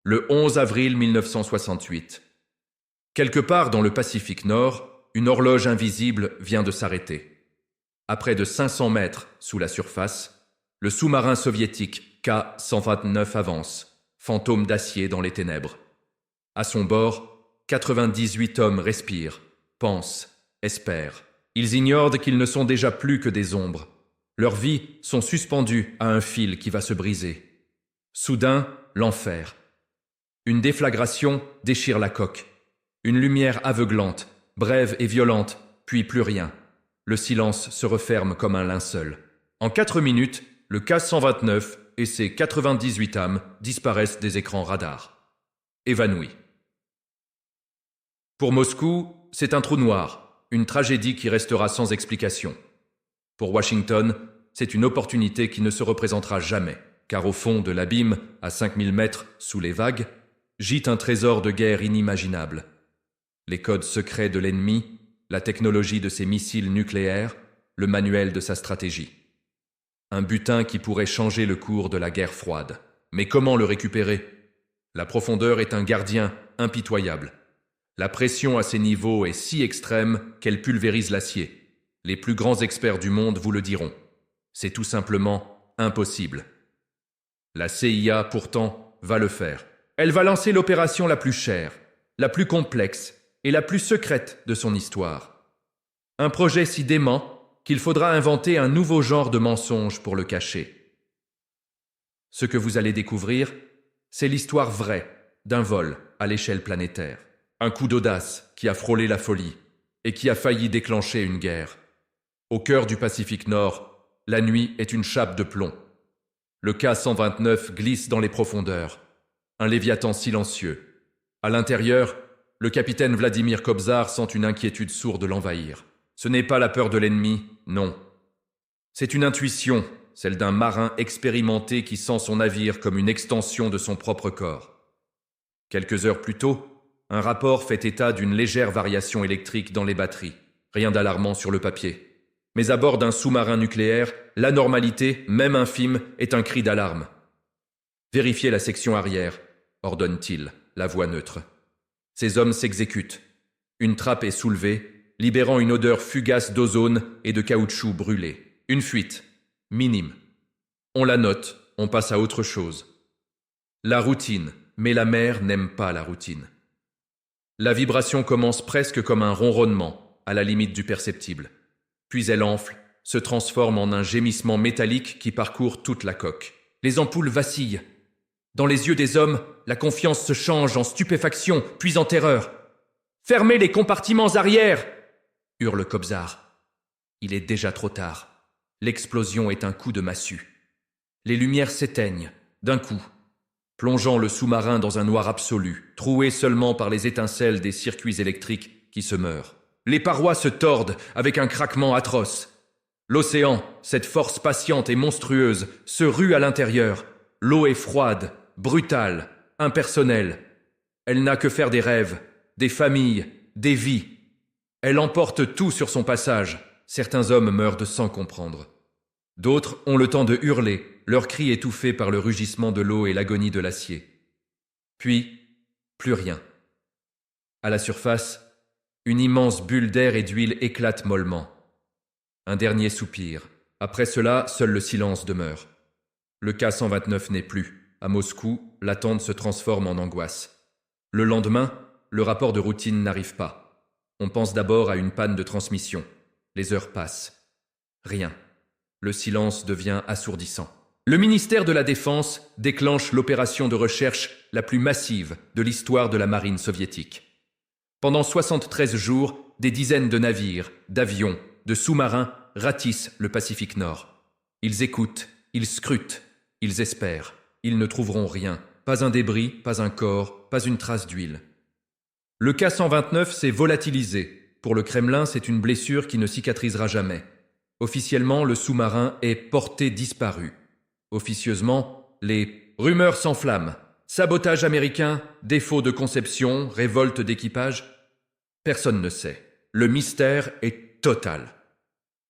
Le 11 avril 1968. Quelque part dans le Pacifique Nord, une horloge invisible vient de s'arrêter. À près de 500 mètres sous la surface, le sous-marin soviétique K-129 avance, fantôme d'acier dans les ténèbres. À son bord, 98 hommes respirent, pensent, espèrent. Ils ignorent qu'ils ne sont déjà plus que des ombres. Leurs vies sont suspendues à un fil qui va se briser. Soudain, l'enfer. Une déflagration déchire la coque. Une lumière aveuglante, brève et violente, puis plus rien. Le silence se referme comme un linceul. En 4 minutes, le K-129 et ses 98 âmes disparaissent des écrans radars. Évanouis. Pour Moscou, c'est un trou noir, une tragédie qui restera sans explication. Pour Washington, c'est une opportunité qui ne se représentera jamais, car au fond de l'abîme, à 5000 mètres sous les vagues, gît un trésor de guerre inimaginable. Les codes secrets de l'ennemi, la technologie de ses missiles nucléaires, le manuel de sa stratégie. Un butin qui pourrait changer le cours de la guerre froide. Mais comment le récupérer? La profondeur est un gardien impitoyable. La pression à ces niveaux est si extrême qu'elle pulvérise l'acier. Les plus grands experts du monde vous le diront. C'est tout simplement impossible. La CIA, pourtant, va le faire. Elle va lancer l'opération la plus chère, la plus complexe et la plus secrète de son histoire. Un projet si dément qu'il faudra inventer un nouveau genre de mensonge pour le cacher. Ce que vous allez découvrir, c'est l'histoire vraie d'un vol à l'échelle planétaire. Un coup d'audace qui a frôlé la folie et qui a failli déclencher une guerre. Au cœur du Pacifique Nord, la nuit est une chape de plomb. Le K-129 glisse dans les profondeurs, un léviathan silencieux. À l'intérieur, le capitaine Vladimir Kobzar sent une inquiétude sourde l'envahir. Ce n'est pas la peur de l'ennemi, non. C'est une intuition, celle d'un marin expérimenté qui sent son navire comme une extension de son propre corps. Quelques heures plus tôt, un rapport fait état d'une légère variation électrique dans les batteries. Rien d'alarmant sur le papier. Mais à bord d'un sous-marin nucléaire, l'anormalité, même infime, est un cri d'alarme. Vérifiez la section arrière, ordonne-t-il, la voix neutre. Ces hommes s'exécutent. Une trappe est soulevée, libérant une odeur fugace d'ozone et de caoutchouc brûlé. Une fuite, minime. On la note, on passe à autre chose. La routine, mais la mer n'aime pas la routine. La vibration commence presque comme un ronronnement, à la limite du perceptible. Puis elle enfle, se transforme en un gémissement métallique qui parcourt toute la coque. Les ampoules vacillent. Dans les yeux des hommes, la confiance se change en stupéfaction, puis en terreur. « Fermez les compartiments arrière !» hurle Kobzar. Il est déjà trop tard. L'explosion est un coup de massue. Les lumières s'éteignent, d'un coup, plongeant le sous-marin dans un noir absolu, troué seulement par les étincelles des circuits électriques qui se meurent. Les parois se tordent avec un craquement atroce. L'océan, cette force patiente et monstrueuse, se rue à l'intérieur. L'eau est froide, brutale, impersonnelle. Elle n'a que faire des rêves, des familles, des vies. Elle emporte tout sur son passage. Certains hommes meurent sans comprendre. D'autres ont le temps de hurler, leurs cris étouffés par le rugissement de l'eau et l'agonie de l'acier. Puis, plus rien. À la surface, une immense bulle d'air et d'huile éclate mollement. Un dernier soupir. Après cela, seul le silence demeure. Le K-129 n'est plus. À Moscou, l'attente se transforme en angoisse. Le lendemain, le rapport de routine n'arrive pas. On pense d'abord à une panne de transmission. Les heures passent. Rien. Le silence devient assourdissant. Le ministère de la Défense déclenche l'opération de recherche la plus massive de l'histoire de la marine soviétique. Pendant 73 jours, des dizaines de navires, d'avions, de sous-marins ratissent le Pacifique Nord. Ils écoutent, ils scrutent, ils espèrent. Ils ne trouveront rien. Pas un débris, pas un corps, pas une trace d'huile. Le K-129 s'est volatilisé. Pour le Kremlin, c'est une blessure qui ne cicatrisera jamais. Officiellement, le sous-marin est porté disparu. Officieusement, les rumeurs s'enflamment. Sabotage américain, défaut de conception, révolte d'équipage. Personne ne sait. Le mystère est total.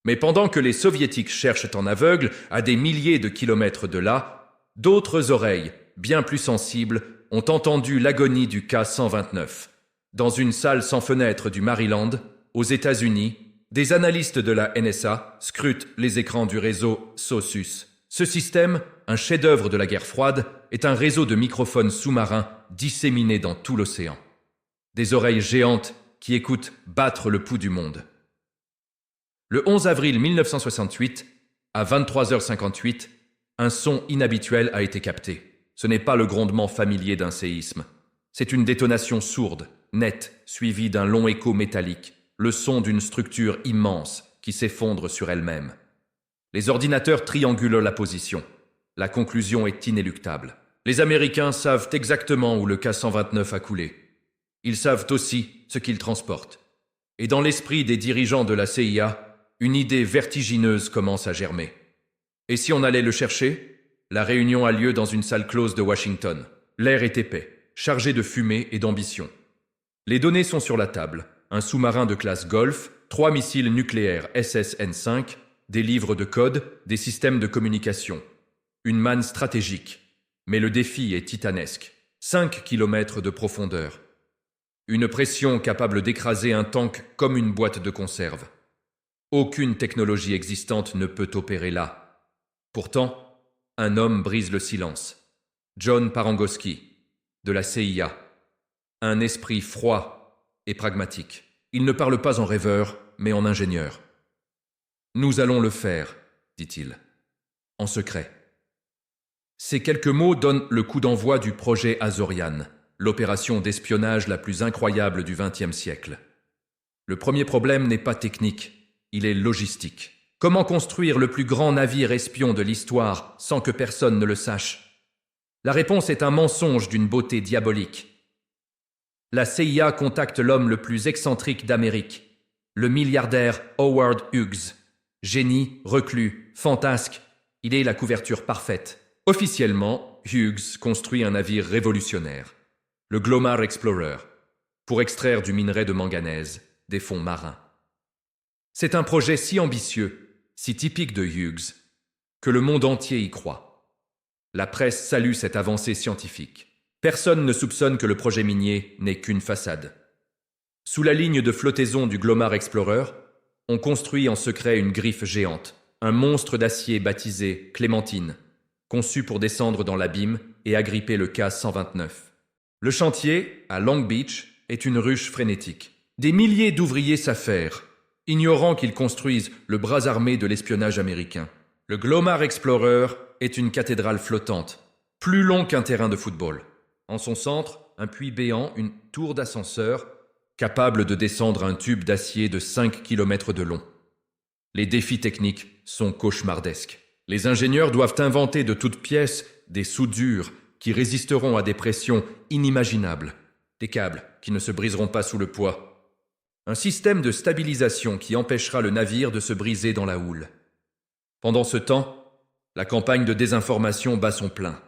Mais pendant que les Soviétiques cherchent en aveugle, à des milliers de kilomètres de là, d'autres oreilles, bien plus sensibles, ont entendu l'agonie du K-129. Dans une salle sans fenêtre du Maryland, aux États-Unis, des analystes de la NSA scrutent les écrans du réseau SOSUS. Ce système, un chef-d'œuvre de la guerre froide, est un réseau de microphones sous-marins disséminés dans tout l'océan. Des oreilles géantes qui écoutent battre le pouls du monde. Le 11 avril 1968, à 23h58, un son inhabituel a été capté. Ce n'est pas le grondement familier d'un séisme. C'est une détonation sourde, nette, suivie d'un long écho métallique, le son d'une structure immense qui s'effondre sur elle-même. Les ordinateurs triangulent la position. La conclusion est inéluctable. Les Américains savent exactement où le K-129 a coulé. Ils savent aussi ce qu'il transporte. Et dans l'esprit des dirigeants de la CIA, une idée vertigineuse commence à germer. Et si on allait le chercher? La réunion a lieu dans une salle close de Washington. L'air est épais, chargé de fumée et d'ambition. Les données sont sur la table. Un sous-marin de classe Golf, 3 missiles nucléaires SSN-5, des livres de code, des systèmes de communication. Une manne stratégique. Mais le défi est titanesque. 5 km de profondeur. Une pression capable d'écraser un tank comme une boîte de conserve. Aucune technologie existante ne peut opérer là. Pourtant, un homme brise le silence. John Parangoski, de la CIA. Un esprit froid et pragmatique. Il ne parle pas en rêveur, mais en ingénieur. « Nous allons le faire », dit-il, en secret. Ces quelques mots donnent le coup d'envoi du projet Azorian, l'opération d'espionnage la plus incroyable du XXe siècle. Le premier problème n'est pas technique, il est logistique. Comment construire le plus grand navire espion de l'histoire sans que personne ne le sache? La réponse est un mensonge d'une beauté diabolique. La CIA contacte l'homme le plus excentrique d'Amérique, le milliardaire Howard Hughes. Génie, reclus, fantasque, il est la couverture parfaite. Officiellement, Hughes construit un navire révolutionnaire, le Glomar Explorer, pour extraire du minerai de manganèse des fonds marins. C'est un projet si ambitieux, si typique de Hughes, que le monde entier y croit. La presse salue cette avancée scientifique. Personne ne soupçonne que le projet minier n'est qu'une façade. Sous la ligne de flottaison du Glomar Explorer, on construit en secret une griffe géante, un monstre d'acier baptisé Clémentine, conçu pour descendre dans l'abîme et agripper le K-129. Le chantier, à Long Beach, est une ruche frénétique. Des milliers d'ouvriers s'affairent, ignorant qu'ils construisent le bras armé de l'espionnage américain. Le Glomar Explorer est une cathédrale flottante, plus long qu'un terrain de football. En son centre, un puits béant, une tour d'ascenseur, capable de descendre un tube d'acier de 5 km de long. Les défis techniques sont cauchemardesques. Les ingénieurs doivent inventer de toutes pièces des soudures qui résisteront à des pressions inimaginables, des câbles qui ne se briseront pas sous le poids, un système de stabilisation qui empêchera le navire de se briser dans la houle. Pendant ce temps, la campagne de désinformation bat son plein.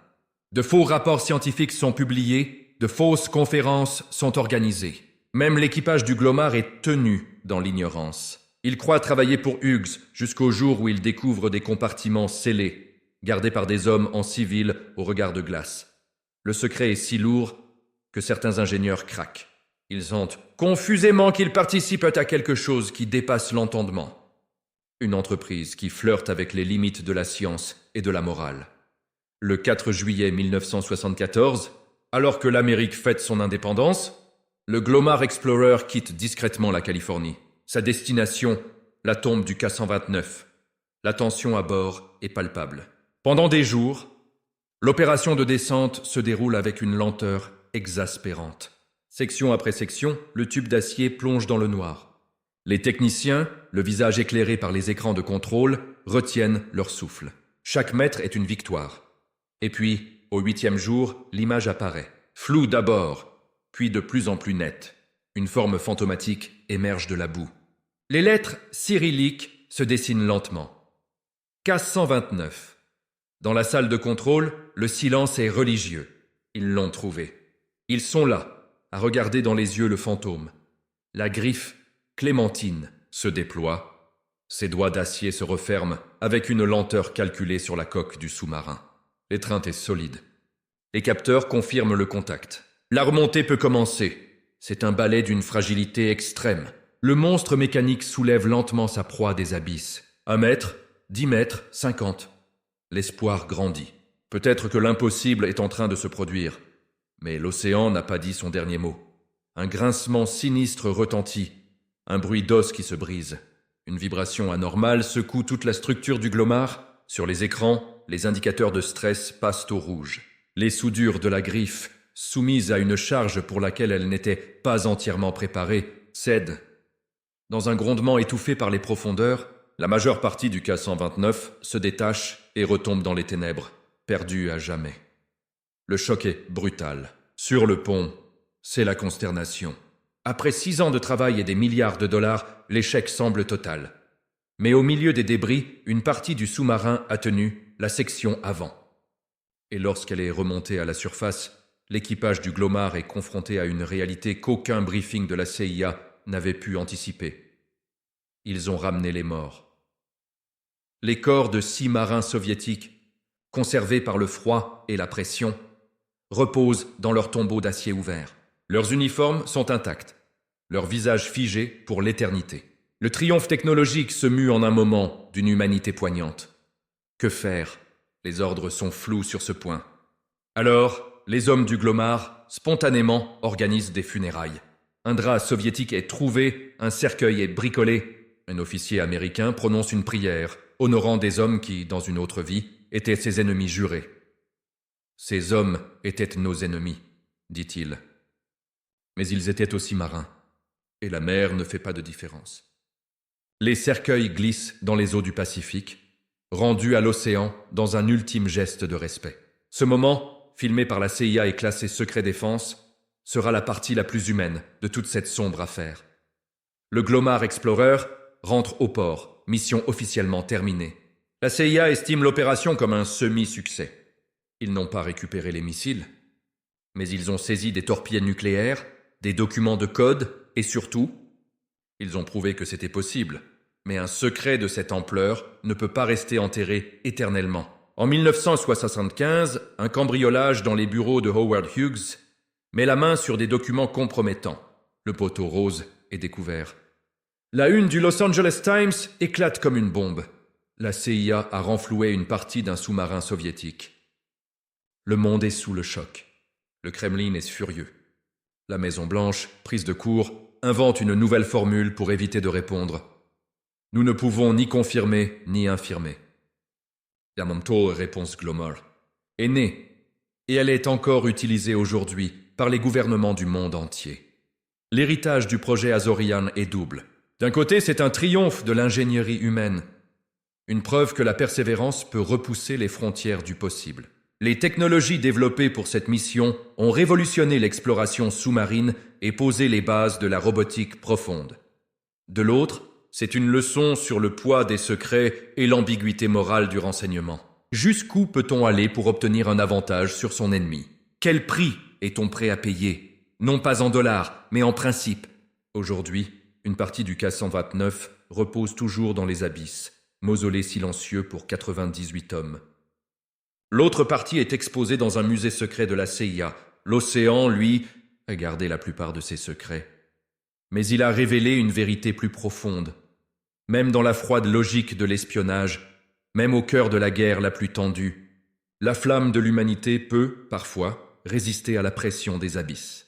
De faux rapports scientifiques sont publiés, de fausses conférences sont organisées. Même l'équipage du Glomar est tenu dans l'ignorance. Il croit travailler pour Hughes jusqu'au jour où il découvre des compartiments scellés, gardés par des hommes en civil au regard de glace. Le secret est si lourd que certains ingénieurs craquent. Ils sentent confusément qu'ils participent à quelque chose qui dépasse l'entendement. Une entreprise qui flirte avec les limites de la science et de la morale. Le 4 juillet 1974, alors que l'Amérique fête son indépendance, le Glomar Explorer quitte discrètement la Californie. Sa destination, la tombe du K-129. La tension à bord est palpable. Pendant des jours, l'opération de descente se déroule avec une lenteur exaspérante. Section après section, le tube d'acier plonge dans le noir. Les techniciens, le visage éclairé par les écrans de contrôle, retiennent leur souffle. Chaque mètre est une victoire. Et puis, au 8e jour, l'image apparaît. Floue d'abord, puis de plus en plus nette. Une forme fantomatique émerge de la boue. Les lettres cyrilliques se dessinent lentement. K-129. Dans la salle de contrôle, le silence est religieux. Ils l'ont trouvé. Ils sont là, à regarder dans les yeux le fantôme. La griffe, Clémentine, se déploie. Ses doigts d'acier se referment avec une lenteur calculée sur la coque du sous-marin. L'étreinte est solide. Les capteurs confirment le contact. La remontée peut commencer. C'est un balai d'une fragilité extrême. Le monstre mécanique soulève lentement sa proie des abysses. 1 mètre, 10 mètres, 50. L'espoir grandit. Peut-être que l'impossible est en train de se produire. Mais l'océan n'a pas dit son dernier mot. Un grincement sinistre retentit. Un bruit d'os qui se brise. Une vibration anormale secoue toute la structure du Glomar. Sur les écrans, les indicateurs de stress passent au rouge. Les soudures de la griffe, soumises à une charge pour laquelle elle n'était pas entièrement préparée, cèdent. Dans un grondement étouffé par les profondeurs, la majeure partie du K-129 se détache et retombe dans les ténèbres, perdue à jamais. Le choc est brutal. Sur le pont, c'est la consternation. Après 6 ans de travail et des milliards de dollars, l'échec semble total. Mais au milieu des débris, une partie du sous-marin a tenu, la section avant. Et lorsqu'elle est remontée à la surface, l'équipage du Glomar est confronté à une réalité qu'aucun briefing de la CIA n'avait pu anticiper. Ils ont ramené les morts. Les corps de 6 marins soviétiques, conservés par le froid et la pression, reposent dans leurs tombeaux d'acier ouvert. Leurs uniformes sont intacts, leurs visages figés pour l'éternité. Le triomphe technologique se mue en un moment d'une humanité poignante. Que faire? Les ordres sont flous sur ce point. Alors, les hommes du Glomar, spontanément, organisent des funérailles. Un drap soviétique est trouvé, un cercueil est bricolé. Un officier américain prononce une prière, honorant des hommes qui, dans une autre vie, étaient ses ennemis jurés. Ces hommes étaient nos ennemis, dit-il. Mais ils étaient aussi marins, et la mer ne fait pas de différence. Les cercueils glissent dans les eaux du Pacifique, rendus à l'océan dans un ultime geste de respect. Ce moment, filmé par la CIA et classé secret défense, sera la partie la plus humaine de toute cette sombre affaire. Le Glomar Explorer rentre au port, mission officiellement terminée. La CIA estime l'opération comme un semi-succès. Ils n'ont pas récupéré les missiles, mais ils ont saisi des torpilles nucléaires, des documents de code et surtout, ils ont prouvé que c'était possible. Mais un secret de cette ampleur ne peut pas rester enterré éternellement. En 1975, un cambriolage dans les bureaux de Howard Hughes met la main sur des documents compromettants. Le poteau rose est découvert. La une du Los Angeles Times éclate comme une bombe. La CIA a renfloué une partie d'un sous-marin soviétique. Le monde est sous le choc. Le Kremlin est furieux. La Maison-Blanche, prise de court, invente une nouvelle formule pour éviter de répondre. Nous ne pouvons ni confirmer ni infirmer. Yamamoto, réponse Glomar, est née, et elle est encore utilisée aujourd'hui par les gouvernements du monde entier. L'héritage du projet Azorian est double. D'un côté, c'est un triomphe de l'ingénierie humaine, une preuve que la persévérance peut repousser les frontières du possible. Les technologies développées pour cette mission ont révolutionné l'exploration sous-marine et posé les bases de la robotique profonde. De l'autre, c'est une leçon sur le poids des secrets et l'ambiguïté morale du renseignement. Jusqu'où peut-on aller pour obtenir un avantage sur son ennemi? Quel prix est-on prêt à payer? Non pas en dollars, mais en principe. Aujourd'hui, une partie du K-129 repose toujours dans les abysses, mausolée silencieux pour 98 hommes. L'autre partie est exposée dans un musée secret de la CIA. L'océan, lui, a gardé la plupart de ses secrets. Mais il a révélé une vérité plus profonde. Même dans la froide logique de l'espionnage, même au cœur de la guerre la plus tendue, la flamme de l'humanité peut, parfois, résister à la pression des abysses.